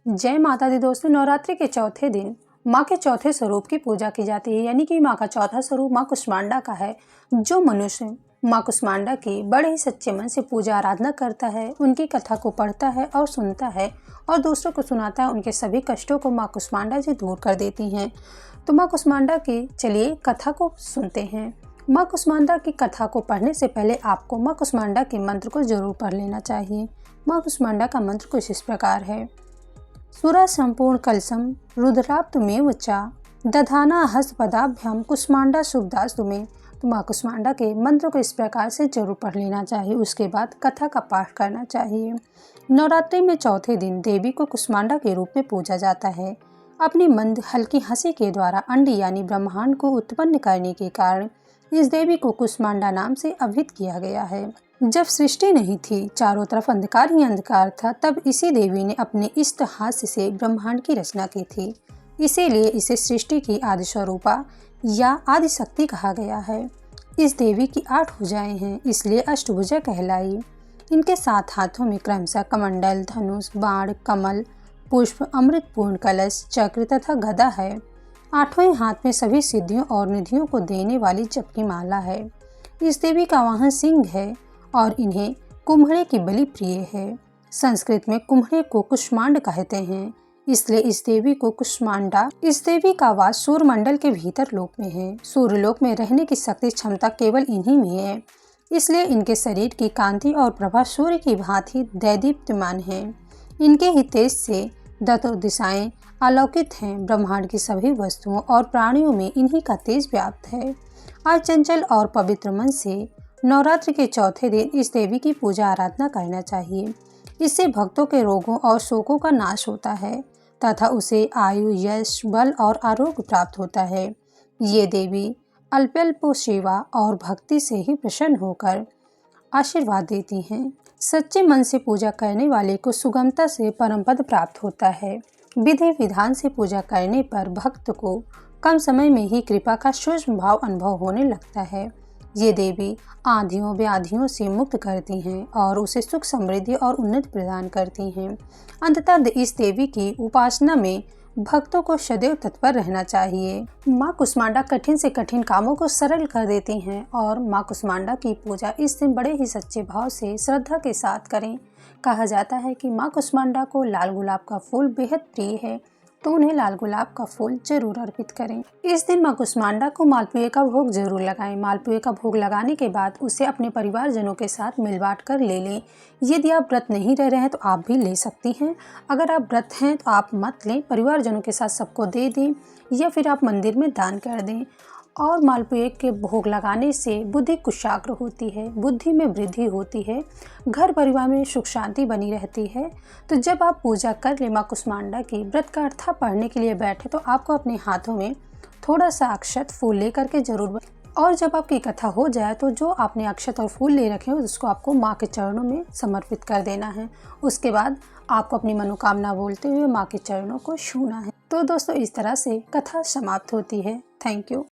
जय माता दी दोस्तों, नवरात्रि के चौथे दिन माँ के चौथे स्वरूप की पूजा की जाती है, यानी कि माँ का चौथा स्वरूप माँ कुष्मांडा का है। जो मनुष्य माँ कुष्मांडा की बड़े ही सच्चे मन से पूजा आराधना करता है, उनकी कथा को पढ़ता है और सुनता है और दूसरों को सुनाता है, उनके सभी कष्टों को माँ कुष्मांडा जी दूर कर देती हैं। तो माँ कुष्मांडा की चलिए कथा को सुनते हैं। माँ कुष्मांडा की कथा को पढ़ने से पहले आपको माँ कुष्मांडा के मंत्र को जरूर पढ़ लेना चाहिए। माँ कुष्मांडा का मंत्र कुछ इस प्रकार है। सुरा संपूर्ण कलशम रुद्राप्तमेव चा दधाना हस्तपदाभ्याम कुष्मांडा शुभदास तुम्हें। तो माँ कुष्मांडा के मंत्र को इस प्रकार से जरूर पढ़ लेना चाहिए। उसके बाद कथा का पाठ करना चाहिए। नवरात्रि में चौथे दिन देवी को कुष्मांडा के रूप में पूजा जाता है। अपनी मंद हल्की हंसी के द्वारा अंड यानी ब्रह्मांड को उत्पन्न करने के कारण इस देवी को कुष्मांडा नाम से अभिहित किया गया है। जब सृष्टि नहीं थी, चारों तरफ अंधकार ही अंधकार था, तब इसी देवी ने अपने इष्ट हास्य से ब्रह्मांड की रचना की थी। इसीलिए इसे सृष्टि की आदि स्वरूपा या आदि शक्ति कहा गया है। इस देवी की 8 भुजाएं हैं, इसलिए अष्टभुजा कहलाई। इनके 7 हाथों में क्रमशः कमंडल, धनुष, बाण, कमल, पुष्प, अमृतपूर्ण कलश, चक्र तथा गदा है। 8वें हाथ में सभी सिद्धियों और निधियों को देने वाली जप की माला है। इस देवी का वाहन सिंह है और इन्हें कुम्हड़े की बलि प्रिय है। संस्कृत में कुम्हड़े को कुष्मांड कहते हैं, इसलिए इस देवी को कुष्मांडा। इस देवी का वास सूर्यमंडल के भीतर लोक में है। सूर्यलोक में रहने की शक्ति क्षमता केवल इन्हीं में है, इसलिए इनके शरीर की कांति और प्रभा सूर्य की भांति दैदीप्यमान है। इनके ही तेज से दसों दिशाएं आलोकित हैं। ब्रह्मांड की सभी वस्तुओं और प्राणियों में इन्हीं का तेज व्याप्त है। आज चंचल और पवित्र मन से नवरात्रि के चौथे दिन इस देवी की पूजा आराधना करना चाहिए। इससे भक्तों के रोगों और शोकों का नाश होता है तथा उसे आयु, यश, बल और आरोग्य प्राप्त होता है। ये देवी अल्प सेवा और भक्ति से ही प्रसन्न होकर आशीर्वाद देती हैं। सच्चे मन से पूजा करने वाले को सुगमता से परम पद प्राप्त होता है। विधि विधान से पूजा करने पर भक्त को कम समय में ही कृपा का सूक्ष्म भाव अनुभव होने लगता है। ये देवी आधियों व्याधियों से मुक्त करती हैं और उसे सुख, समृद्धि और उन्नति प्रदान करती हैं। अंततः इस देवी की उपासना में भक्तों को सदैव तत्पर रहना चाहिए। माँ कुष्मांडा कठिन से कठिन कामों को सरल कर देती हैं और माँ कुष्मांडा की पूजा इस दिन बड़े ही सच्चे भाव से श्रद्धा के साथ करें। कहा जाता है कि माँ कुष्मांडा को लाल गुलाब का फूल बेहद प्रिय है, तो उन्हें लाल गुलाब का फूल जरूर अर्पित करें। इस दिन माँ कुष्मांडा को मालपुए का भोग जरूर लगाएं। मालपुए का भोग लगाने के बाद उसे अपने परिवारजनों के साथ मिल बांट कर ले लें। यदि आप व्रत नहीं रह रहे हैं तो आप भी ले सकती हैं। अगर आप व्रत हैं तो आप मत लें, परिवारजनों के साथ सबको दे दें या फिर आप मंदिर में दान कर दें। और मालपुए के भोग लगाने से बुद्धि कुशाग्र होती है, बुद्धि में वृद्धि होती है, घर परिवार में सुख शांति बनी रहती है। तो जब आप पूजा कर ले माँ कुष्मांडा की, व्रत का अर्था पढ़ने के लिए बैठे तो आपको अपने हाथों में थोड़ा सा अक्षत फूल ले करके जरूर, और जब आपकी कथा हो जाए तो जो आपने अक्षत और फूल ले रखे हो उसको आपको माँ के चरणों में समर्पित कर देना है। उसके बाद आपको अपनी मनोकामना बोलते हुए माँ के चरणों को छूना है। तो दोस्तों, इस तरह से कथा समाप्त होती है। Thank you.